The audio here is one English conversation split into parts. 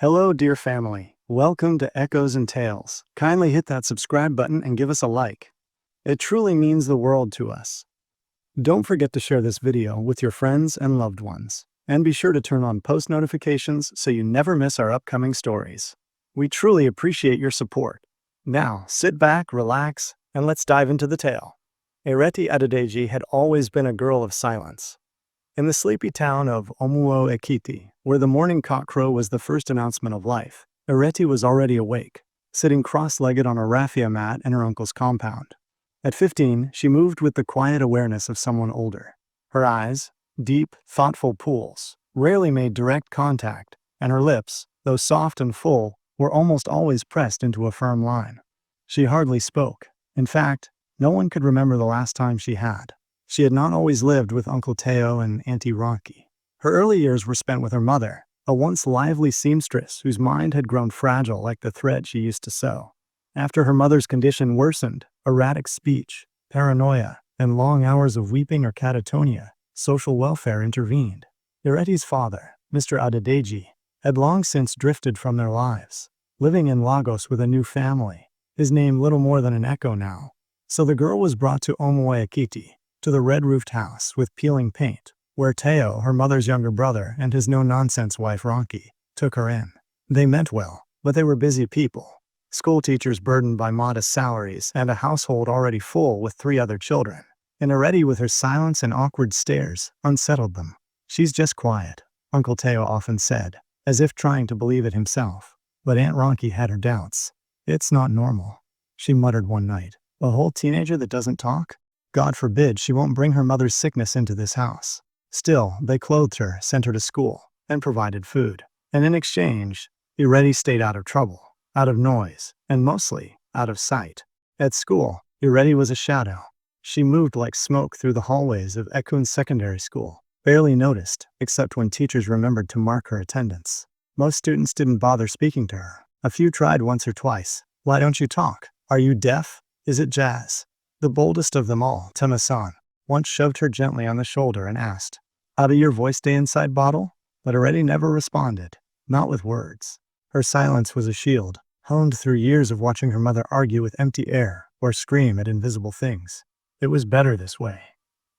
Hello, dear family. Welcome to Echoes and Tales. Kindly hit that subscribe button and give us a like. It truly means the world to us. Don't forget to share this video with your friends and loved ones. And be sure to turn on post notifications so you never miss our upcoming stories. We truly appreciate your support. Now, sit back, relax, and let's dive into the tale. Ireti Adedeji had always been a girl of silence. In the sleepy town of Omuo Ekiti, where the morning cockcrow was the first announcement of life, Ireti was already awake, sitting cross-legged on a raffia mat in her uncle's compound. At 15, she moved with the quiet awareness of someone older. Her eyes, deep, thoughtful pools, rarely made direct contact, and her lips, though soft and full, were almost always pressed into a firm line. She hardly spoke. In fact, no one could remember the last time she had. She had not always lived with Uncle Teo and Auntie Ronki. Her early years were spent with her mother, a once lively seamstress whose mind had grown fragile like the thread she used to sew. After her mother's condition worsened, erratic speech, paranoia, and long hours of weeping or catatonia, social welfare intervened. Ireti's father, Mr. Adedeji, had long since drifted from their lives, living in Lagos with a new family, his name little more than an echo now. So the girl was brought to Omuo Ekiti, to the red-roofed house with peeling paint, where Teo, her mother's younger brother, and his no-nonsense wife Ronki, took her in. They meant well, but they were busy people. School teachers burdened by modest salaries and a household already full with 3 other children. And Ireti, with her silence and awkward stares, unsettled them. "She's just quiet," Uncle Teo often said, as if trying to believe it himself. But Aunt Ronki had her doubts. "It's not normal," she muttered one night. "A whole teenager that doesn't talk? God forbid she won't bring her mother's sickness into this house." Still, they clothed her, sent her to school, and provided food. And in exchange, Ireti stayed out of trouble, out of noise, and mostly out of sight. At school, Ireti was a shadow. She moved like smoke through the hallways of Ekun Secondary School, barely noticed, except when teachers remembered to mark her attendance. Most students didn't bother speaking to her. A few tried once or twice. "Why don't you talk? Are you deaf? Is it jazz?" The boldest of them all, Temasan, once shoved her gently on the shoulder and asked, "How do your voice stay inside bottle?" But Ireti never responded, not with words. Her silence was a shield, honed through years of watching her mother argue with empty air or scream at invisible things. It was better this way.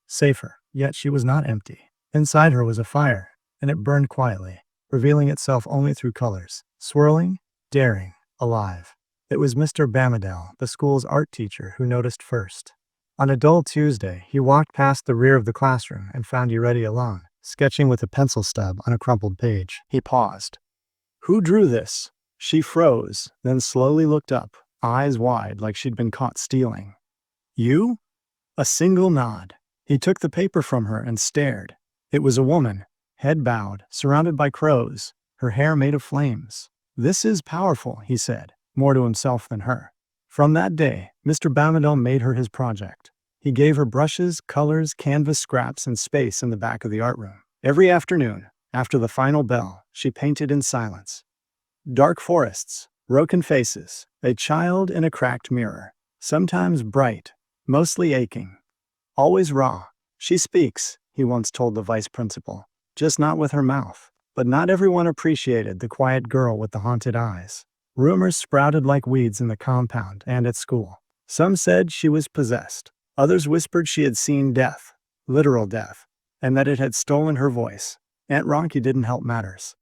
Safer, yet she was not empty. Inside her was a fire, and it burned quietly, revealing itself only through colors, swirling, daring, alive. It was Mr. Bamadel, the school's art teacher, who noticed first. On a dull Tuesday, he walked past the rear of the classroom and found Ireti alone, sketching with a pencil stub on a crumpled page. He paused. "Who drew this?" She froze, then slowly looked up, eyes wide like she'd been caught stealing. "You?" A single nod. He took the paper from her and stared. It was a woman, head bowed, surrounded by crows, her hair made of flames. "This is powerful," he said, more to himself than her. From that day, Mr. Bamadel made her his project. He gave her brushes, colors, canvas scraps, and space in the back of the art room. Every afternoon, after the final bell, she painted in silence. Dark forests, broken faces, a child in a cracked mirror, sometimes bright, mostly aching. Always raw. "She speaks," he once told the vice principal, "just not with her mouth." But not everyone appreciated the quiet girl with the haunted eyes. Rumors sprouted like weeds in the compound and at school. Some said she was possessed. Others whispered she had seen death, literal death, and that it had stolen her voice. Aunt Ronki didn't help matters.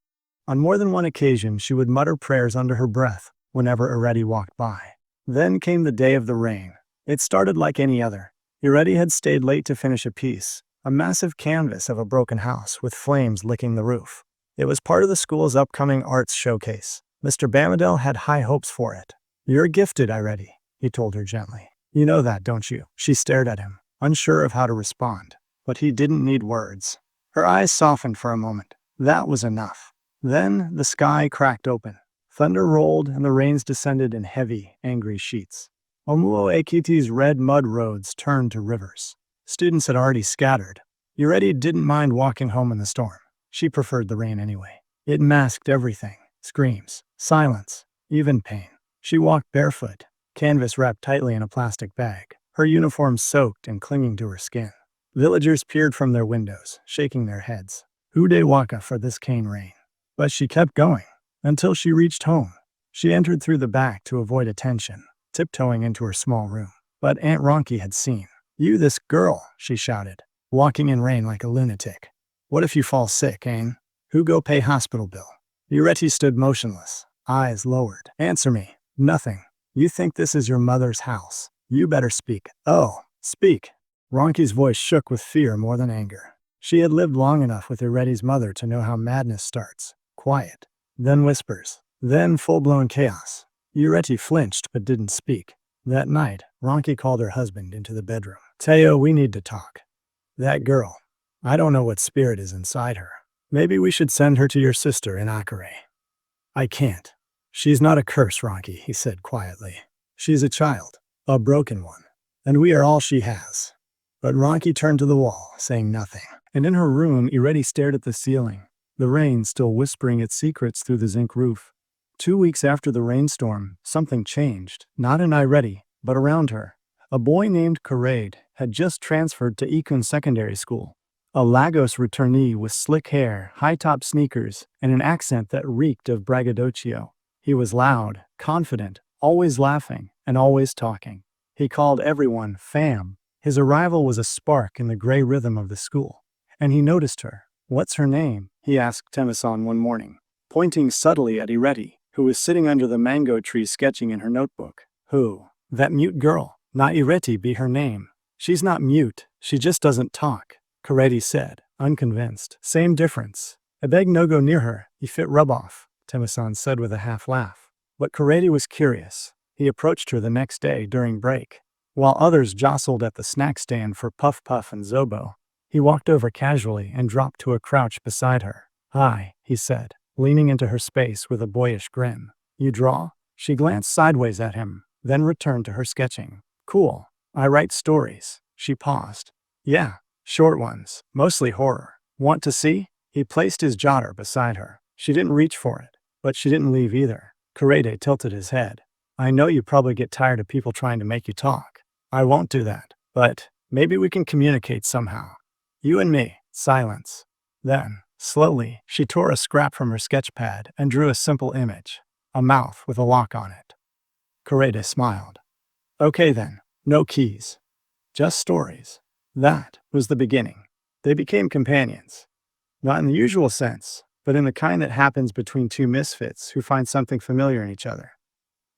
On more than one occasion, she would mutter prayers under her breath whenever Ireti walked by. Then came the day of the rain. It started like any other. Ireti had stayed late to finish a piece, a massive canvas of a broken house with flames licking the roof. It was part of the school's upcoming arts showcase. Mr. Bamadel had high hopes for it. "You're gifted, Ireti," he told her gently. "You know that, don't you?" She stared at him, unsure of how to respond. But he didn't need words. Her eyes softened for a moment. That was enough. Then the sky cracked open. Thunder rolled and the rains descended in heavy, angry sheets. Omuo Ekiti's red mud roads turned to rivers. Students had already scattered. Ireti didn't mind walking home in the storm. She preferred the rain anyway. It masked everything. Screams, silence, even pain. She walked barefoot, canvas wrapped tightly in a plastic bag, her uniform soaked and clinging to her skin. Villagers peered from their windows, shaking their heads. Hude waka for this cane rain. But she kept going. until she reached home. She entered through the back to avoid attention, tiptoeing into her small room. But Aunt Ronki had seen. "You, this girl," she shouted, walking in rain like a lunatic. "What if you fall sick, eh? Who go pay hospital bill?" Ireti stood motionless, eyes lowered. "Answer me." "Nothing. You think this is your mother's house. You better speak." "Oh, speak." Ronki's voice shook with fear more than anger. She had lived long enough with Ireti's mother to know how madness starts. Quiet. Then whispers. Then full-blown chaos. Ireti flinched but didn't speak. That night, Ronki called her husband into the bedroom. "Teo, we need to talk. That girl. I don't know what spirit is inside her. Maybe we should send her to your sister in Akare." "I can't. She's not a curse, Ronki," he said quietly. "She's a child. A broken one. And we are all she has." But Ronki turned to the wall, saying nothing. And in her room, Ireti stared at the ceiling, the rain still whispering its secrets through the zinc roof. 2 weeks after the rainstorm, something changed, not in Ireti, but around her. A boy named Karade had just transferred to Ikun Secondary School. A Lagos returnee with slick hair, high-top sneakers, and an accent that reeked of braggadocio. He was loud, confident, always laughing, and always talking. He called everyone fam. His arrival was a spark in the gray rhythm of the school. And he noticed her. "What's her name?" he asked Temasan one morning, pointing subtly at Ireti, who was sitting under the mango tree sketching in her notebook. "Who? That mute girl. Not Ireti be her name." "She's not mute, she just doesn't talk," Karedi said, unconvinced. "Same difference. I beg no go near her, you fit rub off," Temasan said with a half laugh. But Karedi was curious. He approached her the next day during break. While others jostled at the snack stand for Puff Puff and Zobo, he walked over casually and dropped to a crouch beside her. "Hi," he said, leaning into her space with a boyish grin. "You draw?" She glanced sideways at him, then returned to her sketching. "Cool. I write stories." She paused. "Yeah, short ones, mostly horror. Want to see?" He placed his jotter beside her. She didn't reach for it, but she didn't leave either. Karede tilted his head. "I know you probably get tired of people trying to make you talk. I won't do that, but maybe we can communicate somehow. You and me." Silence. Then, slowly, she tore a scrap from her sketch pad and drew a simple image. A mouth with a lock on it. Karede smiled. "Okay then, no keys. Just stories." That was the beginning. They became companions. Not in the usual sense, but in the kind that happens between two misfits who find something familiar in each other.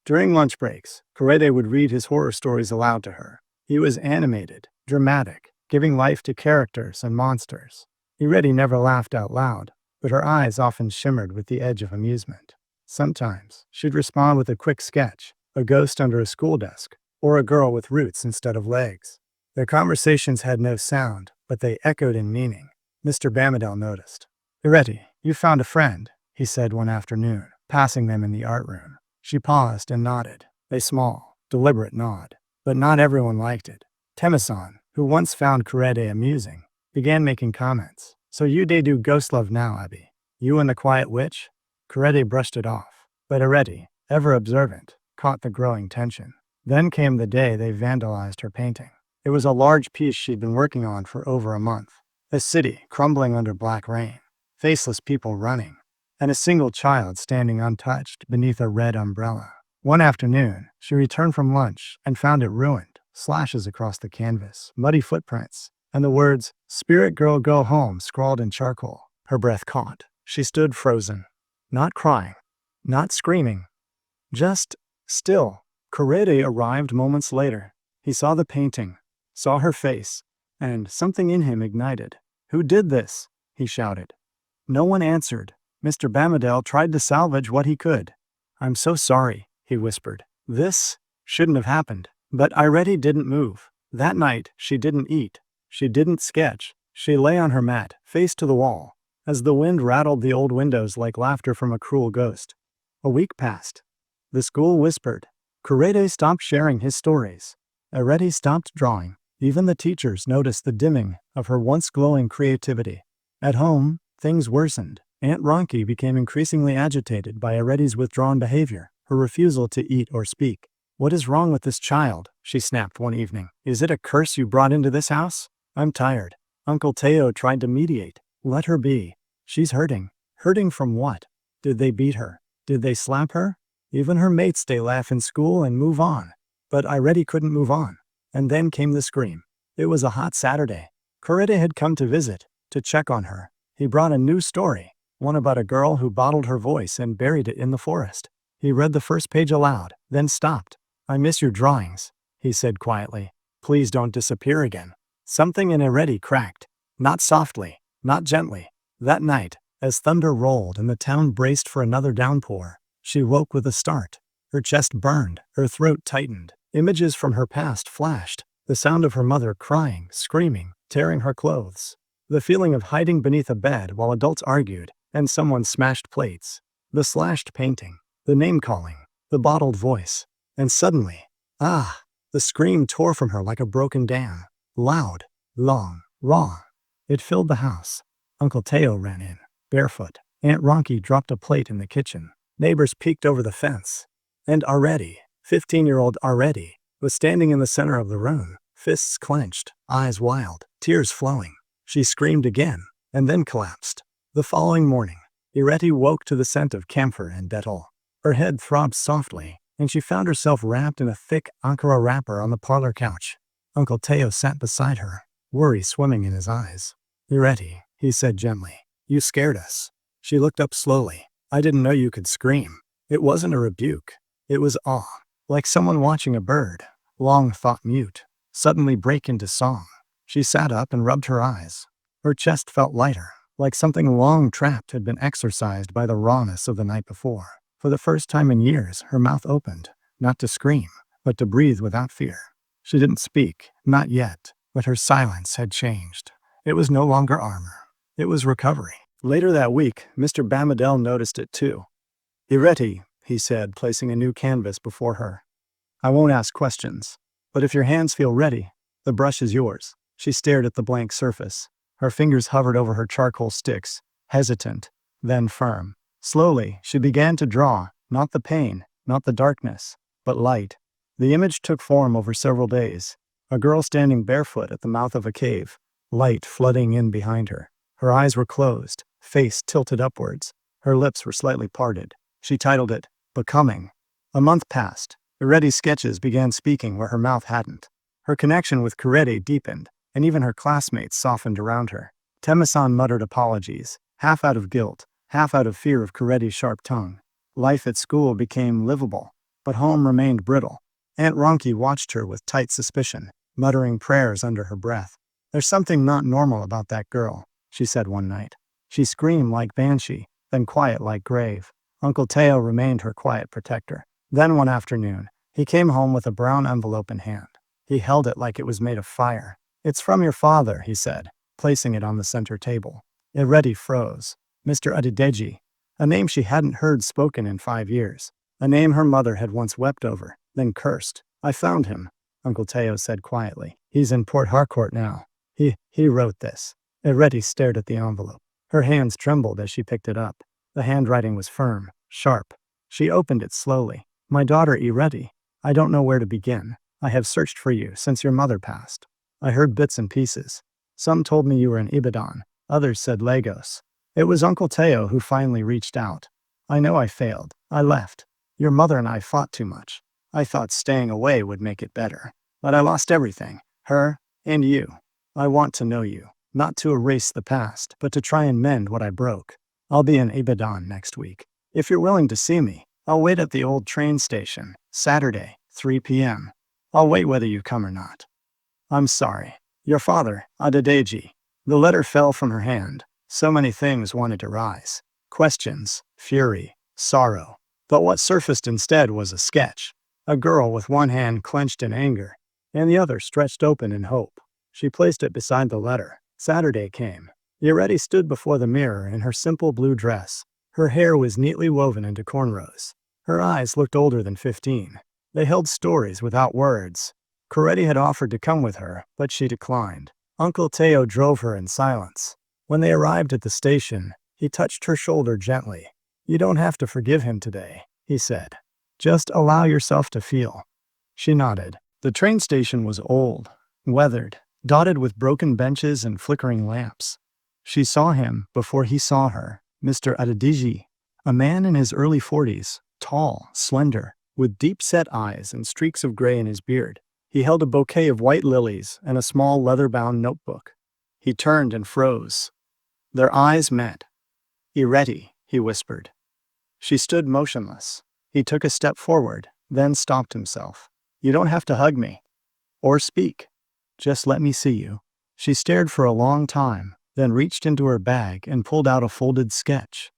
During lunch breaks, Karede would read his horror stories aloud to her. He was animated, dramatic, giving life to characters and monsters. Ireti never laughed out loud, but her eyes often shimmered with the edge of amusement. Sometimes, she'd respond with a quick sketch, a ghost under a school desk, or a girl with roots instead of legs. Their conversations had no sound, but they echoed in meaning. Mr. Bamadel noticed. "Ireti, you found a friend," he said one afternoon, passing them in the art room. She paused and nodded, a small, deliberate nod. But not everyone liked it. Temasan, who once found Karede amusing, began making comments. "So you dey do ghost love now, Abby? You and the quiet witch?" Karede brushed it off, but Ireti, ever observant, caught the growing tension. Then came the day they vandalized her painting. It was a large piece she'd been working on for over a month. A city crumbling under black rain, faceless people running, and a single child standing untouched beneath a red umbrella. One afternoon, she returned from lunch and found it ruined, slashes across the canvas, muddy footprints, and the words, "Spirit girl go home," scrawled in charcoal. Her breath caught. She stood frozen, not crying, not screaming, just still. Karede arrived moments later. He saw the painting, saw her face, and something in him ignited. "Who did this?" he shouted. No one answered. Mr. Bamadel tried to salvage what he could. "I'm so sorry," he whispered. "This shouldn't have happened." But Ireti didn't move. That night, she didn't eat. She didn't sketch. She lay on her mat, face to the wall, as the wind rattled the old windows like laughter from a cruel ghost. A week passed. The school whispered. Karede stopped sharing his stories. Ireti stopped drawing. Even the teachers noticed the dimming of her once glowing creativity. At home, things worsened. Aunt Ronki became increasingly agitated by Ireti's withdrawn behavior, her refusal to eat or speak. "What is wrong with this child?" she snapped one evening. "Is it a curse you brought into this house? I'm tired." Uncle Teo tried to mediate. "Let her be. She's hurting." Hurting from what? Did they beat her? Did they slap her? Even her mates they laugh in school and move on. But Ireti couldn't move on. And then came the scream. It was a hot Saturday. Coretta had come to visit, to check on her. He brought a new story, one about a girl who bottled her voice and buried it in the forest. He read the first page aloud, then stopped. "I miss your drawings," he said quietly. "Please don't disappear again." Something in Ireti cracked. Not softly, not gently. That night, as thunder rolled and the town braced for another downpour, she woke with a start. Her chest burned, her throat tightened. Images from her past flashed. The sound of her mother crying, screaming, tearing her clothes. The feeling of hiding beneath a bed while adults argued, and someone smashed plates. The slashed painting, the name-calling, the bottled voice. And suddenly, the scream tore from her like a broken dam. Loud, long, raw. It filled the house. Uncle Teo ran in, barefoot. Aunt Ronki dropped a plate in the kitchen. Neighbors peeked over the fence. And Ireti, 15-year-old Ireti, was standing in the center of the room, fists clenched, eyes wild, tears flowing. She screamed again, and then collapsed. The following morning, Ireti woke to the scent of camphor and Dettol. Her head throbbed softly, and she found herself wrapped in a thick Ankara wrapper on the parlor couch. Uncle Teo sat beside her, worry swimming in his eyes. "Ireti," he said gently, "you scared us." She looked up slowly. "I didn't know you could scream." It wasn't a rebuke. It was awe, like someone watching a bird, long thought mute, suddenly break into song. She sat up and rubbed her eyes. Her chest felt lighter, like something long trapped had been exorcised by the rawness of the night before. For the first time in years, her mouth opened, not to scream, but to breathe without fear. She didn't speak, not yet, but her silence had changed. It was no longer armor. It was recovery. Later that week, Mr. Bamadel noticed it too. "Ireti," he said, placing a new canvas before her. "I won't ask questions, but if your hands feel ready, the brush is yours." She stared at the blank surface. Her fingers hovered over her charcoal sticks, hesitant, then firm. Slowly, she began to draw, not the pain, not the darkness, but light. The image took form over several days. A girl standing barefoot at the mouth of a cave, light flooding in behind her. Her eyes were closed, face tilted upwards. Her lips were slightly parted. She titled it, "Becoming." A month passed. Ireti's sketches began speaking where her mouth hadn't. Her connection with Coretta deepened, and even her classmates softened around her. Temasan muttered apologies, half out of guilt, half out of fear of Coretta's sharp tongue. Life at school became livable, but home remained brittle. Aunt Ronki watched her with tight suspicion, muttering prayers under her breath. "There's something not normal about that girl," she said one night. She screamed like banshee, then quiet like grave. Uncle Teo remained her quiet protector. Then one afternoon, he came home with a brown envelope in hand. He held it like it was made of fire. "It's from your father," he said, placing it on the center table. Ireti froze. Mr. Adedeji, a name she hadn't heard spoken in 5 years. A name her mother had once wept over, then cursed. "I found him," Uncle Teo said quietly. "He's in Port Harcourt now. He wrote this." Ireti stared at the envelope. Her hands trembled as she picked it up. The handwriting was firm, sharp. She opened it slowly. "My daughter Ireti, I don't know where to begin. I have searched for you since your mother passed. I heard bits and pieces. Some told me you were in Ibadan. Others said Lagos. It was Uncle Teo who finally reached out. I know I failed. I left. Your mother and I fought too much. I thought staying away would make it better. But I lost everything. Her and you. I want to know you. Not to erase the past, but to try and mend what I broke. I'll be in Ibadan next week. If you're willing to see me, I'll wait at the old train station, Saturday, 3 p.m. I'll wait whether you come or not. I'm sorry. Your father, Adedeji." The letter fell from her hand. So many things wanted to rise. Questions, fury, sorrow. But what surfaced instead was a sketch. A girl with one hand clenched in anger, and the other stretched open in hope. She placed it beside the letter. Saturday came. Ireti stood before the mirror in her simple blue dress. Her hair was neatly woven into cornrows. Her eyes looked older than 15. They held stories without words. Coretta had offered to come with her, but she declined. Uncle Teo drove her in silence. When they arrived at the station, he touched her shoulder gently. "You don't have to forgive him today," he said. "Just allow yourself to feel." She nodded. The train station was old, weathered, dotted with broken benches and flickering lamps. She saw him before he saw her, Mr. Adedeji, A man in his early 40s, tall, slender, with deep-set eyes and streaks of gray in his beard. He held a bouquet of white lilies and a small leather-bound notebook. He turned and froze. Their eyes met. "Ireti," he whispered. She stood motionless. He took a step forward, then stopped himself. "You don't have to hug me. Or speak. Just let me see you." She stared for a long time, then reached into her bag and pulled out a folded sketch.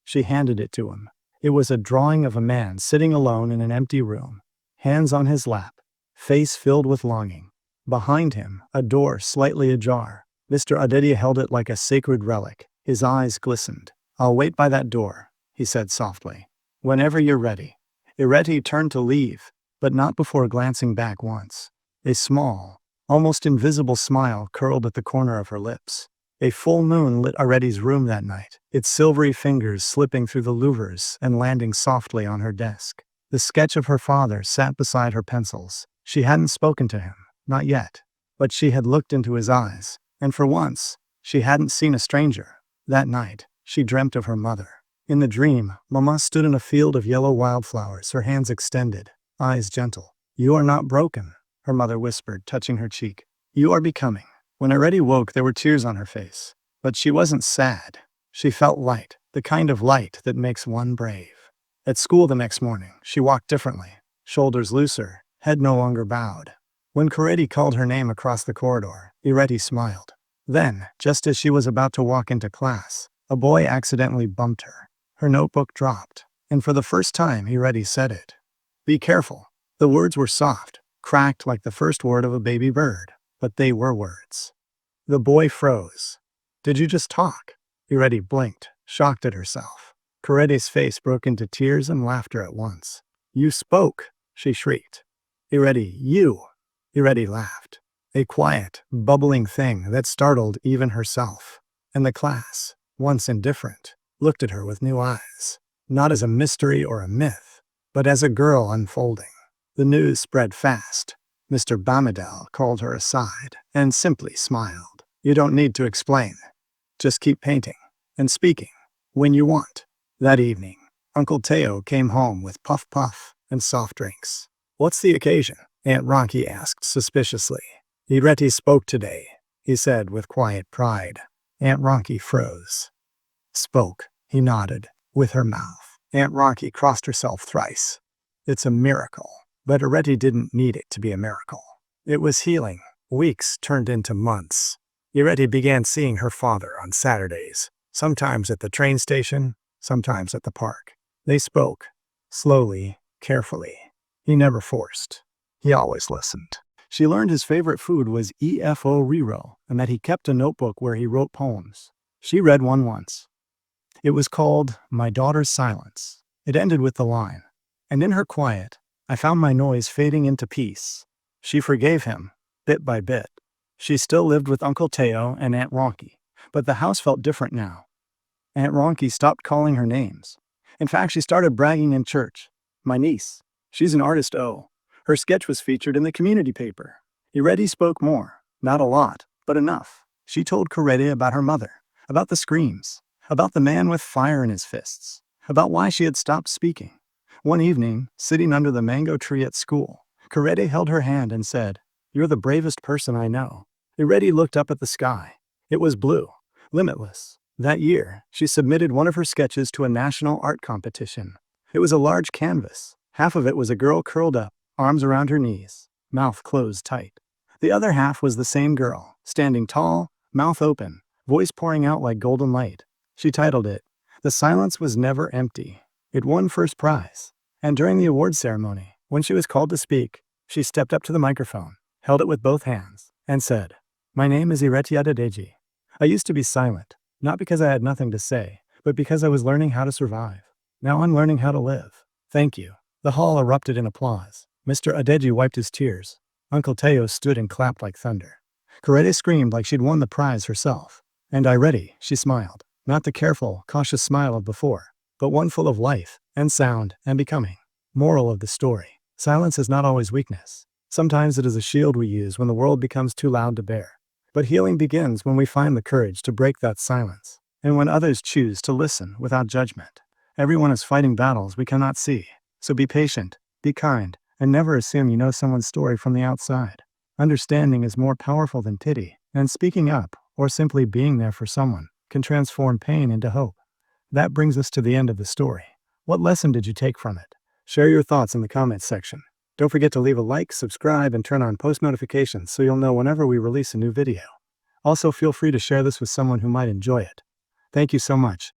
She handed it to him. It was a drawing of a man sitting alone in an empty room, hands on his lap, face filled with longing. Behind him, a door slightly ajar. Mr. Ireti held it like a sacred relic. His eyes glistened. "I'll wait by that door," he said softly. "Whenever you're ready." Ireti turned to leave, but not before glancing back once. A small, almost invisible smile curled at the corner of her lips. A full moon lit Ireti's room that night, its silvery fingers slipping through the louvers and landing softly on her desk. The sketch of her father sat beside her pencils. She hadn't spoken to him, not yet, but she had looked into his eyes, and for once, she hadn't seen a stranger. That night, she dreamt of her mother. In the dream, Mama stood in a field of yellow wildflowers, her hands extended, eyes gentle. "You are not broken," her mother whispered, touching her cheek. "You are becoming." When Ireti woke, there were tears on her face. But she wasn't sad. She felt light, the kind of light that makes one brave. At school the next morning, she walked differently, shoulders looser, head no longer bowed. When Ireti called her name across the corridor, Ireti smiled. Then, just as she was about to walk into class, a boy accidentally bumped her. Her notebook dropped, and for the first time Ireti said it. "Be careful." The words were soft, cracked like the first word of a baby bird, but they were words. The boy froze. "Did you just talk?" Ireti blinked, shocked at herself. Ireti's face broke into tears and laughter at once. "You spoke," she shrieked. "Ireti, you." Ireti laughed. A quiet, bubbling thing that startled even herself. And the class, once indifferent, looked at her with new eyes. Not as a mystery or a myth, but as a girl unfolding. The news spread fast. Mr. Bamadel called her aside and simply smiled. "You don't need to explain. Just keep painting and speaking when you want." That evening, Uncle Teo came home with puff puff and soft drinks. "What's the occasion?" Aunt Rocky asked suspiciously. "Ireti spoke today," he said with quiet pride. Aunt Rocky froze. "Spoke," he nodded, with her mouth. Aunt Rocky crossed herself thrice. "It's a miracle." But Ireti didn't need it to be a miracle. It was healing. Weeks turned into months. Ireti began seeing her father on Saturdays, sometimes at the train station, sometimes at the park. They spoke, slowly, carefully. He never forced. He always listened. She learned his favorite food was EFO Riro, and that he kept a notebook where he wrote poems. She read one once. It was called My Daughter's Silence. It ended with the line, "And in her quiet, I found my noise fading into peace." She forgave him, bit by bit. She still lived with Uncle Teo and Aunt Ronki, but the house felt different now. Aunt Ronki stopped calling her names. In fact, she started bragging in church. "My niece. She's an artist, oh." Her sketch was featured in the community paper. Ireti spoke more. Not a lot, but enough. She told Ireti about her mother, about the screams, about the man with fire in his fists, about why she had stopped speaking. One evening, sitting under the mango tree at school, Ireti held her hand and said, "You're the bravest person I know." Ireti looked up at the sky. It was blue, limitless. That year, she submitted one of her sketches to a national art competition. It was a large canvas. Half of it was a girl curled up, arms around her knees, mouth closed tight. The other half was the same girl, standing tall, mouth open, voice pouring out like golden light. She titled it, "The Silence Was Never Empty." It won first prize. And during the award ceremony, when she was called to speak, she stepped up to the microphone, held it with both hands, and said, "My name is Ireti Adedeji. I used to be silent, not because I had nothing to say, but because I was learning how to survive. Now I'm learning how to live. Thank you." The hall erupted in applause. Mr. Adeji wiped his tears. Uncle Teo stood and clapped like thunder. Ireti screamed like she'd won the prize herself. And Ireti, she smiled, not the careful, cautious smile of before, but one full of life, and sound, and becoming. Moral of the story. Silence is not always weakness. Sometimes it is a shield we use when the world becomes too loud to bear. But healing begins when we find the courage to break that silence, and when others choose to listen without judgment. Everyone is fighting battles we cannot see. So be patient, be kind, and never assume you know someone's story from the outside. Understanding is more powerful than pity, and speaking up, or simply being there for someone, can transform pain into hope. That brings us to the end of the story. What lesson did you take from it? Share your thoughts in the comments section. Don't forget to leave a like, subscribe, and turn on post notifications so you'll know whenever we release a new video. Also, feel free to share this with someone who might enjoy it. Thank you so much.